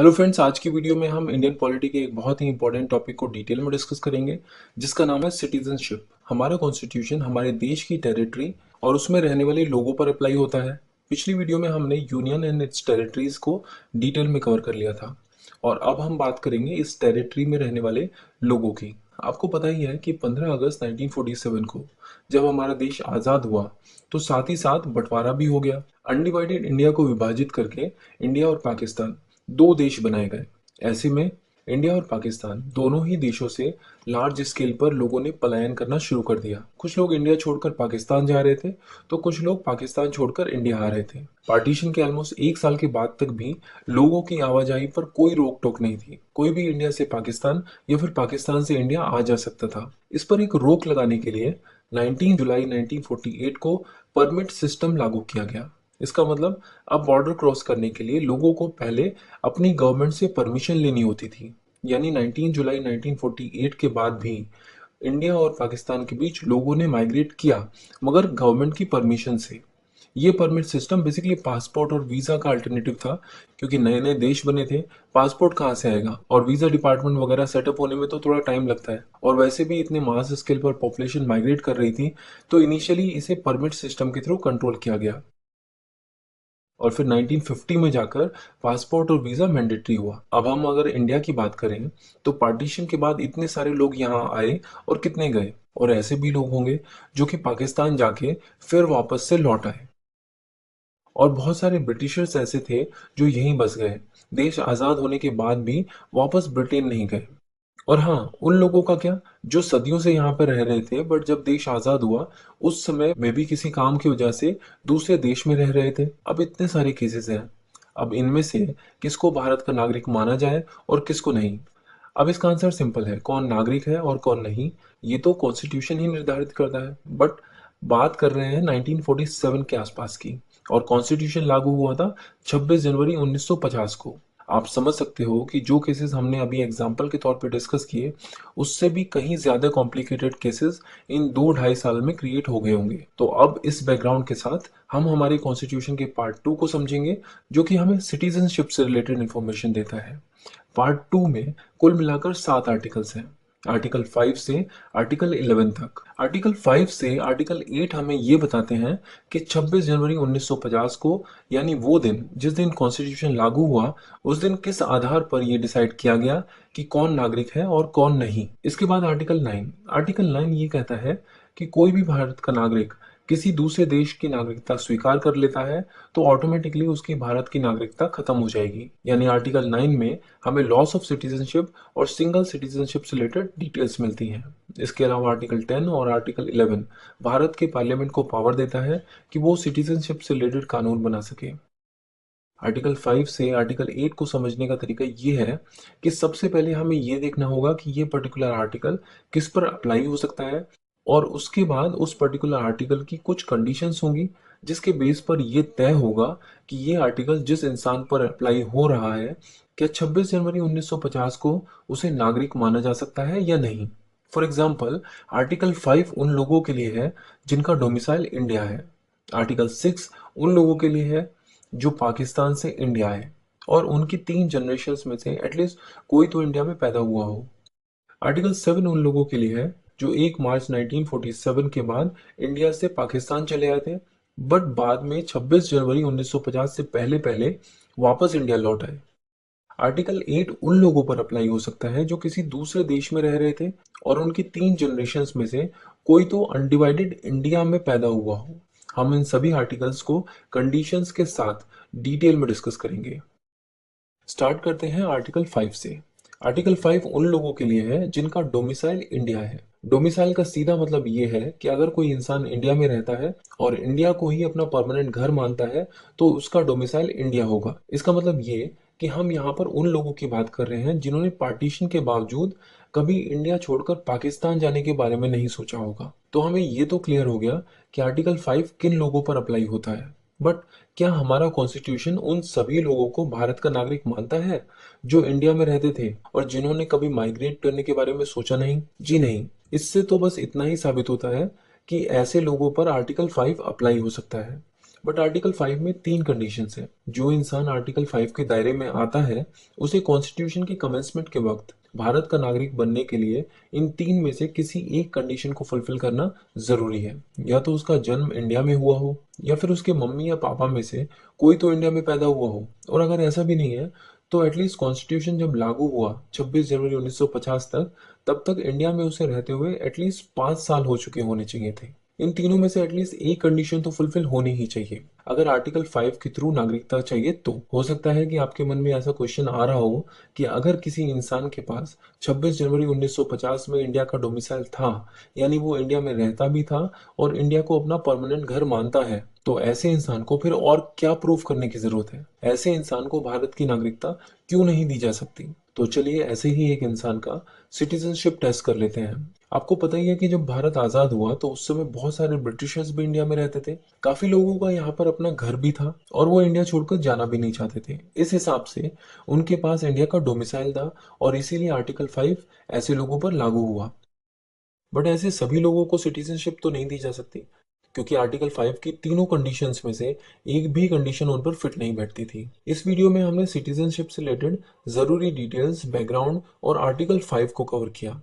Hello friends, आज की video में हम इंडियन पॉलिटी के एक बहुत ही इंपॉर्टेंट टॉपिक को डिटेल में डिस्कस करेंगे, जिसका नाम है सिटीजनशिप। हमारा कॉन्स्टिट्यूशन हमारे देश की टेरिटरी और उसमें रहने वाले लोगों पर अप्लाई होता है। पिछली वीडियो में हमने यूनियन एंड इट्स टेरिटरीज को डिटेल में कवर कर लिया था और अब हम बात करेंगे इस टेरिटरी में रहने वाले लोगों की। आपको पता ही है कि 15 अगस्त 1947 को जब हमारा देश आज़ाद हुआ तो साथ ही साथ बंटवारा भी हो गया। अनडिवाइडेड इंडिया को विभाजित करके इंडिया और पाकिस्तान दो देश बनाए गए। ऐसे में इंडिया और पाकिस्तान दोनों ही देशों से लार्ज स्केल पर लोगों ने पलायन करना शुरू कर दिया। कुछ लोग इंडिया छोड़कर पाकिस्तान जा रहे थे तो कुछ लोग पाकिस्तान छोड़कर इंडिया आ रहे थे। पार्टीशन के ऑलमोस्ट एक साल के बाद तक भी लोगों की आवाजाही पर कोई रोक टोक नहीं थी। कोई भी इंडिया से पाकिस्तान या फिर पाकिस्तान से इंडिया आ जा सकता था। इस पर एक रोक लगाने के लिए 19 जुलाई 1948 को परमिट सिस्टम लागू किया गया। इसका मतलब अब बॉर्डर क्रॉस करने के लिए लोगों को पहले अपनी गवर्नमेंट से परमिशन लेनी होती थी। यानी 19 जुलाई 1948 के बाद भी इंडिया और पाकिस्तान के बीच लोगों ने माइग्रेट किया, मगर गवर्नमेंट की परमिशन से। ये परमिट सिस्टम बेसिकली पासपोर्ट और वीज़ा का अल्टरनेटिव था, क्योंकि नए नए देश बने थे। पासपोर्ट कहाँ से आएगा और वीज़ा डिपार्टमेंट वगैरह सेटअप होने में तो थोड़ा टाइम लगता है, और वैसे भी इतने मास स्केल पर पॉपुलेशन माइग्रेट कर रही थी, तो इनिशियली इसे परमिट सिस्टम के थ्रू कंट्रोल किया गया और फिर 1950 में जाकर पासपोर्ट और वीज़ा मैंडेटरी हुआ। अब हम अगर इंडिया की बात करें तो पार्टीशन के बाद इतने सारे लोग यहाँ आए और कितने गए, और ऐसे भी लोग होंगे जो कि पाकिस्तान जाके फिर वापस से लौट आए। और बहुत सारे ब्रिटिशर्स ऐसे थे जो यहीं बस गए, देश आज़ाद होने के बाद भी वापस ब्रिटेन नहीं गए। और हाँ, उन लोगों का क्या जो सदियों से यहाँ पे रह रहे थे, बट जब देश आज़ाद हुआ उस समय में भी किसी काम की वजह से दूसरे देश में रह रहे थे। अब इतने सारे केसेस हैं। अब इनमें से किसको भारत का नागरिक माना जाए और किसको नहीं? अब इसका आंसर सिंपल है, कौन नागरिक है और कौन नहीं, ये तो कॉन्स्टिट्यूशन ही निर्धारित करता है। बट बात कर रहे हैं 1947 के आसपास की, और कॉन्स्टिट्यूशन लागू हुआ था 26 जनवरी 1950 को। आप समझ सकते हो कि जो केसेस हमने अभी एग्जाम्पल के तौर पे डिस्कस किए, उससे भी कहीं ज्यादा कॉम्प्लिकेटेड केसेस इन 2-2.5 साल में क्रिएट हो गए होंगे। तो अब इस बैकग्राउंड के साथ हम हमारे कॉन्स्टिट्यूशन के पार्ट 2 को समझेंगे, जो कि हमें सिटीजनशिप से रिलेटेड इंफॉर्मेशन देता है। पार्ट 2 में कुल मिलाकर 7 आर्टिकल्स हैं, आर्टिकल 5 से आर्टिकल 11 तक। आर्टिकल 5 से आर्टिकल 8 हमें ये बताते हैं कि 26 जनवरी 1950 को, यानी वो दिन जिस दिन कॉन्स्टिट्यूशन लागू हुआ, उस दिन किस आधार पर यह डिसाइड किया गया कि कौन नागरिक है और कौन नहीं। इसके बाद आर्टिकल 9 ये कहता है कि कोई भी भारत का नागरिक किसी दूसरे देश की नागरिकता स्वीकार कर लेता है तो ऑटोमेटिकली उसकी भारत की नागरिकता खत्म हो जाएगी। यानी आर्टिकल 9 में हमें लॉस ऑफ सिटीजनशिप और सिंगल सिटीजनशिप से रिलेटेड डिटेल्स मिलती हैं। इसके अलावा आर्टिकल 10 और आर्टिकल 11 भारत के पार्लियामेंट को पावर देता है कि वो सिटीजनशिप से रिलेटेड कानून बना सके। आर्टिकल 5 से आर्टिकल 8 को समझने का तरीका ये है कि सबसे पहले हमें ये देखना होगा कि ये पर्टिकुलर आर्टिकल किस पर अप्लाई हो सकता है, और उसके बाद उस पर्टिकुलर आर्टिकल की कुछ कंडीशंस होंगी जिसके बेस पर यह तय होगा कि ये आर्टिकल जिस इंसान पर अप्लाई हो रहा है, क्या 26 जनवरी 1950 को उसे नागरिक माना जा सकता है या नहीं। फॉर एग्जाम्पल, आर्टिकल 5 उन लोगों के लिए है जिनका डोमिसाइल इंडिया है। आर्टिकल 6 उन लोगों के लिए है जो पाकिस्तान से इंडिया है और उनकी 3 जनरेशन्स में से एटलीस्ट कोई तो इंडिया में पैदा हुआ हो। आर्टिकल 7 उन लोगों के लिए है जो 1 मार्च 1947 के बाद इंडिया से पाकिस्तान चले आए थे, बट बाद में 26 जनवरी 1950 से पहले पहले वापस इंडिया लौट आए। आर्टिकल 8 उन लोगों पर अप्लाई हो सकता है जो किसी दूसरे देश में रह रहे थे और उनकी 3 जनरेशन्स में से कोई तो अनडिवाइडेड इंडिया में पैदा हुआ हो। हम इन सभी आर्टिकल्स को कंडीशंस के साथ डिटेल में डिस्कस करेंगे। स्टार्ट करते हैं आर्टिकल 5 से। आर्टिकल 5 उन लोगों के लिए है जिनका डोमिसाइल इंडिया है। डोमिसाइल का सीधा मतलब ये है कि अगर कोई इंसान इंडिया में रहता है और इंडिया को ही अपना परमानेंट घर मानता है तो उसका डोमिसाइल इंडिया होगा। इसका मतलब ये कि हम यहाँ पर उन लोगों की बात कर रहे हैं जिन्होंने पार्टीशन के बावजूद कभी इंडिया छोड़कर पाकिस्तान जाने के बारे में नहीं सोचा होगा। तो हमें ये तो क्लियर हो गया कि आर्टिकल 5 किन लोगों पर अप्लाई होता है। बट क्या हमारा कॉन्स्टिट्यूशन उन सभी लोगों को भारत का नागरिक मानता है जो इंडिया में रहते थे और जिन्होंने कभी माइग्रेट करने के बारे में सोचा नहीं? जी नहीं। इससे तो बस इतना ही साबित होता है कि ऐसे लोगों पर आर्टिकल 5 अप्लाई हो सकता है। बट आर्टिकल 5 में 3 कंडीशंस है। जो इंसान आर्टिकल 5 के दायरे में आता है उसे कॉन्स्टिट्यूशन के कमेंसमेंट के वक्त भारत का नागरिक बनने के लिए इन 3 में से किसी एक कंडीशन को फुलफिल करना जरूरी है। या तो उसका जन्म इंडिया में हुआ हो, या फिर उसके मम्मी या पापा में से कोई तो इंडिया में पैदा हुआ हो, और अगर ऐसा भी नहीं है तो एटलीस्ट कॉन्स्टिट्यूशन जब लागू हुआ 26 जनवरी 1950 तक, तब तक इंडिया में उसे रहते हुए एटलीस्ट 5 साल हो चुके होने चाहिए थे। इन तीनों में से एटलीस्ट एक कंडीशन तो फुलफिल होनी ही चाहिए। अगर आर्टिकल 5 के थ्रू नागरिकता चाहिए तो हो सकता है कि आपके मन में ऐसा क्वेश्चन आ रहा हो कि अगर किसी इंसान के पास 26 जनवरी 1950 में इंडिया का डोमिसाइल था, यानी वो इंडिया में रहता भी था और इंडिया को अपना परमानेंट घर मानता है, तो ऐसे इंसान को फिर और क्या प्रूफ करने की जरूरत है? ऐसे इंसान को भारत की नागरिकता क्यों नहीं दी जा सकती? तो चलिए ऐसे ही एक इंसान का सिटीजनशिप टेस्ट कर लेते हैं। आपको पता ही है कि जब भारत आजाद हुआ तो उस समय बहुत सारे ब्रिटिशर्स भी इंडिया में रहते थे। काफी लोगों का यहाँ पर अपना घर भी था और वो इंडिया छोड़कर जाना भी नहीं चाहते थे। इस हिसाब से उनके पास इंडिया का डोमिसाइल था और इसीलिए आर्टिकल 5 ऐसे लोगों पर लागू हुआ। बट ऐसे सभी लोगों को सिटीजनशिप तो नहीं दी जा सकती, क्योंकि आर्टिकल 5 की तीनों कंडीशंस में से एक भी कंडीशन उन पर फिट नहीं बैठती थी। इस वीडियो में हमने सिटीजनशिप से रिलेटेड जरूरी डिटेल्स, बैकग्राउंड और आर्टिकल 5 को कवर किया।